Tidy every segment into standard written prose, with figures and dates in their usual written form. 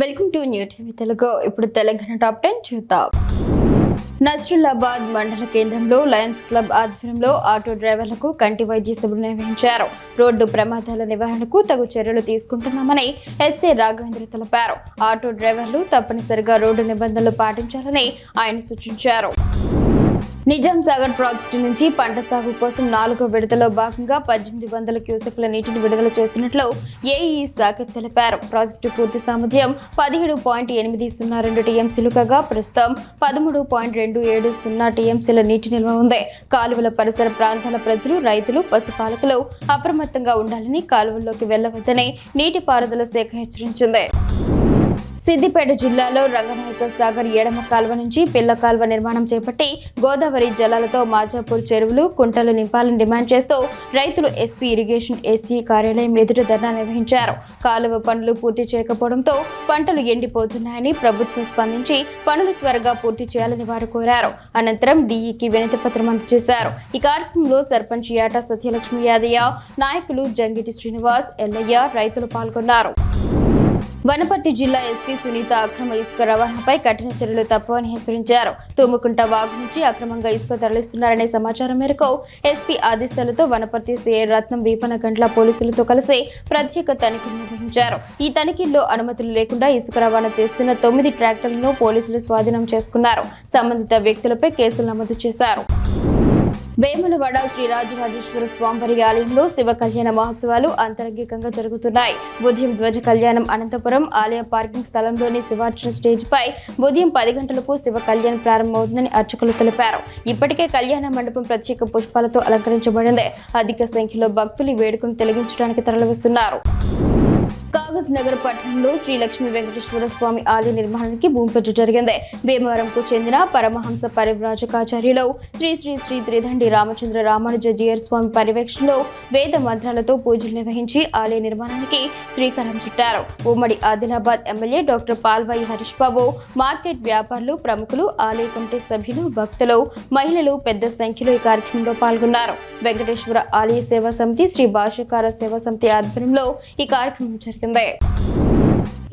Welcome to new TV Telugu. ఇప్పుడు Telangana top 10 చూద్దాం. నస్రుల్లాబాద్ మండల కేంద్రంలో లయన్స్ క్లబ్ ఆధ్వర్యంలో ఆటో డ్రైవర్లకు కంటి వైద్య శిబిరం నిర్వహించారు. రోడ్డు ప్రమాదాల నివారణకు తగు చర్యలు తీసుకుంటున్నామని ఎస్ఏ రాఘవేంద్ర తెలిపారు. ఆటో డ్రైవర్లు తప్పనిసరిగా రోడ్డు నిబంధనలు పాటించాలని ఆయన సూచించారు. నిజాం సాగర్ ప్రాజెక్టు నుంచి పంట సాగు కోసం 4వ విడతలో భాగంగా 1800 క్యూసెక్ల నీటిని విడుదల చేస్తున్నట్లు ఏఈ సాకేత్ తెలిపారు. ప్రాజెక్టు పూర్తి సామర్థ్యం 17.802 టీఎంసీలు కాగా ప్రస్తుతం 13.270 టీఎంసీల నీటి నిల్వ ఉంది. కాలువల పరిసర ప్రాంతాల ప్రజలు, రైతులు, పశుపాలకులు అప్రమత్తంగా ఉండాలని, కాలువల్లోకి వెళ్లవద్దని నీటిపారుదల శాఖ హెచ్చరించింది. సిద్దిపేట జిల్లాలో రంగనాయక సాగర్ ఎడమ కాల్వ నుంచి పిల్ల కాల్వ నిర్మాణం చేపట్టి గోదావరి జలాలతో మాజాపూర్ చెరువులు, కుంటలు నింపాలని డిమాండ్ చేస్తూ రైతులు ఎస్పీ ఇరిగేషన్ ఏసీ కార్యాలయం ఎదుట ధర్నా నిర్వహించారు. కాలువ పనులు పూర్తి చేయకపోవడంతో పంటలు ఎండిపోతున్నాయని ప్రభుత్వం స్పందించి పనులు త్వరగా పూర్తి చేయాలని వారు కోరారు. అనంతరం డీఈకి వినతి పత్రం అందజేశారు. ఈ కార్యక్రమంలో సర్పంచ్ యాట సత్యలక్ష్మి యాదయ్య, నాయకులు జంగిటి శ్రీనివాస్, ఎల్లయ్య, రైతులు పాల్గొన్నారు. వనపర్తి జిల్లా ఎస్పీ సునీత అక్రమ ఇసుక రవాణాపై కఠిన చర్యలు తప్పవని హెచ్చరించారు. తుమ్ముకుంట వాగు నుంచి అక్రమంగా ఇసుక తరలిస్తున్నారనే సమాచారం మేరకు ఎస్పీ ఆదేశాలతో వనపర్తి సిఐ రత్నం వీపనగండ్ల పోలీసులతో కలిసి ప్రత్యేక తనిఖీలు నిర్వహించారు. ఈ తనిఖీల్లో అనుమతులు లేకుండా ఇసుక రవాణా చేస్తున్న 9 ట్రాక్టర్లను పోలీసులు స్వాధీనం చేసుకున్నారు. సంబంధిత వ్యక్తులపై కేసులు నమోదు చేశారు. వేములవాడ శ్రీ రాజరాజేశ్వర స్వామివారి ఆలయంలో శివ కళ్యాణ మహోత్సవాలు అంతరంగికంగా జరుగుతున్నాయి. ఉదయం ధ్వజ కళ్యాణం అనంతపురం ఆలయ పార్కింగ్ స్థలంలోని శివార్చన స్టేజ్ పై ఉదయం 10 గంటలకు శివ కళ్యాణం ప్రారంభమవుతుందని అర్చకులు తెలిపారు. ఇప్పటికే కళ్యాణ మండపం ప్రత్యేక పుష్పాలతో అలంకరించబడింది. అధిక సంఖ్యలో భక్తులు ఈ వేడుకను తిలకించడానికి తరలివస్తున్నారు. కాగజ్ నగర్ పట్టణంలో శ్రీ లక్ష్మీ వెంకటేశ్వర స్వామి ఆలయ నిర్మాణానికి భూమి పూజ జరిగింది. భీమవరంకు చెందిన పరమహంస పరివ్రాజకాచార్యులు శ్రీ శ్రీ శ్రీ త్రిదండి రామచంద్ర రామానుజ జీయర్ స్వామి పర్యవేక్షణలో వేద మంత్రాలతో పూజలు నిర్వహించి ఆలయ నిర్మాణానికి శ్రీకారం చుట్టారు. ఉమ్మడి ఆదిలాబాద్ ఎమ్మెల్యే డాక్టర్ పాల్వాయి హరీష్ బాబు, మార్కెట్ వ్యాపారులు, ప్రముఖులు, ఆలయ కమిటీ సభ్యులు, భక్తులు, మహిళలు పెద్ద సంఖ్యలో ఈ కార్యక్రమంలో పాల్గొన్నారు. వెంకటేశ్వర ఆలయ సేవా సమితి, శ్రీ భాష్యకార సేవా సమితి ఆధ్వర్యంలో ఈ కార్యక్రమం జరిగింది.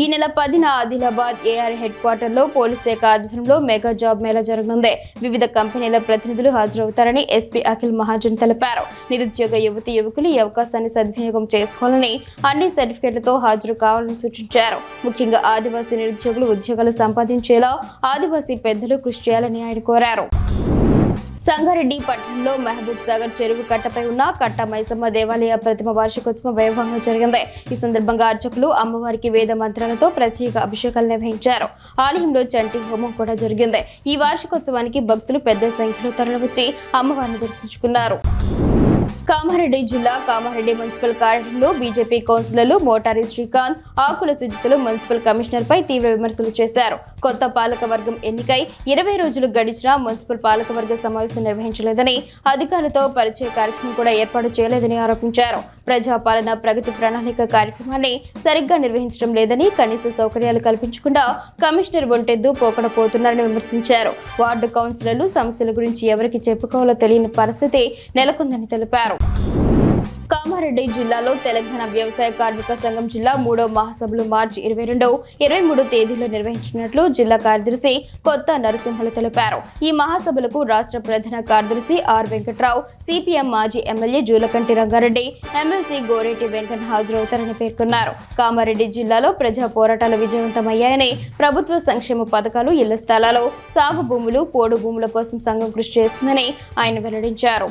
ఈ నెల 10న ఆదిలాబాద్ ఏఆర్ హెడ్ క్వార్టర్ లో పోలీస్ శాఖ ఆధ్వర్యంలో మెగా జాబ్ మేళా జరగనుంది. వివిధ కంపెనీల ప్రతినిధులు హాజరవుతారని ఎస్పీ అఖిల్ మహాజన్ తెలిపారు. నిరుద్యోగ యువతి యువకులు ఈ అవకాశాన్ని సద్వినియోగం చేసుకోవాలని, అన్ని సర్టిఫికెట్లతో హాజరు కావాలని సూచించారు. ముఖ్యంగా ఆదివాసీ నిరుద్యోగులు ఉద్యోగాలు సంపాదించేలా ఆదివాసీ పెద్దలు కృషి చేయాలని ఆయన కోరారు. సంగారెడ్డి పట్టణంలో మహబూబ్ సాగర్ చెరువు కట్టపై ఉన్న కట్ట మైసమ్మ దేవాలయ ప్రతిమ వార్షికోత్సవం వైభవంగా జరిగింది. ఈ సందర్భంగా అర్చకులు అమ్మవారికి వేద మంత్రాలతో ప్రత్యేక అభిషేకాలు నిర్వహించారు. ఆలయంలో చంటి హోమం కూడా జరిగింది. ఈ వార్షికోత్సవానికి భక్తులు పెద్ద సంఖ్యలో తరలివచ్చి అమ్మవారిని దర్శించుకున్నారు. కామారెడ్డి జిల్లా కామారెడ్డి మున్సిపల్ కార్యాలయంలో బీజేపీ కౌన్సిలర్లు మోటారి శ్రీకాంత్, ఆకుల సుజితులు మున్సిపల్ కమిషనర్ పై తీవ్ర విమర్శలు చేశారు. కొత్త పాలకవర్గం ఎన్నికై 20 రోజులు గడిచినా మున్సిపల్ పాలకవర్గ సమావేశం నిర్వహించలేదని, అధికారులతో పరిచయ కార్యక్రమం కూడా ఏర్పాటు చేయలేదని ఆరోపించారు. ప్రజాపాలన ప్రగతి ప్రణాళిక కార్యక్రమాన్ని సరిగ్గా నిర్వహించడం లేదని, కనీస సౌకర్యాలు కల్పించకుండా కమిషనర్ ఒంటెద్దు పోకడ పోతున్నారని విమర్శించారు. వార్డు కౌన్సిలర్లు సమస్యల గురించి ఎవరికి చెప్పుకోవాలో తెలియని పరిస్థితి నెలకొందని తెలిపారు. కామారెడ్డి జిల్లాలో తెలంగాణ వ్యవసాయ కార్మిక సంఘం జిల్లా 3వ మహాసభలు మార్చి 22, 23 తేదీల్లో నిర్వహించినట్లు జిల్లా కార్యదర్శి కొత్త నరసింహులు తెలిపారు. ఈ మహాసభలకు రాష్ట్ర ప్రధాన కార్యదర్శి ఆర్ వెంకట్రావు, సిపిఎం మాజీ ఎమ్మెల్యే జూలకంటి రంగారెడ్డి, ఎమ్మెల్సీ గోరేటి వెంకన్న హాజరవుతారని పేర్కొన్నారు. కామారెడ్డి జిల్లాలో ప్రజా పోరాటాలు విజయవంతమయ్యాయని, ప్రభుత్వ సంక్షేమ పథకాలు, ఇళ్ల స్థలాలు, సాగు భూములు, పోడు భూముల కోసం సంఘం కృషి చేస్తుందని ఆయన వెల్లడించారు.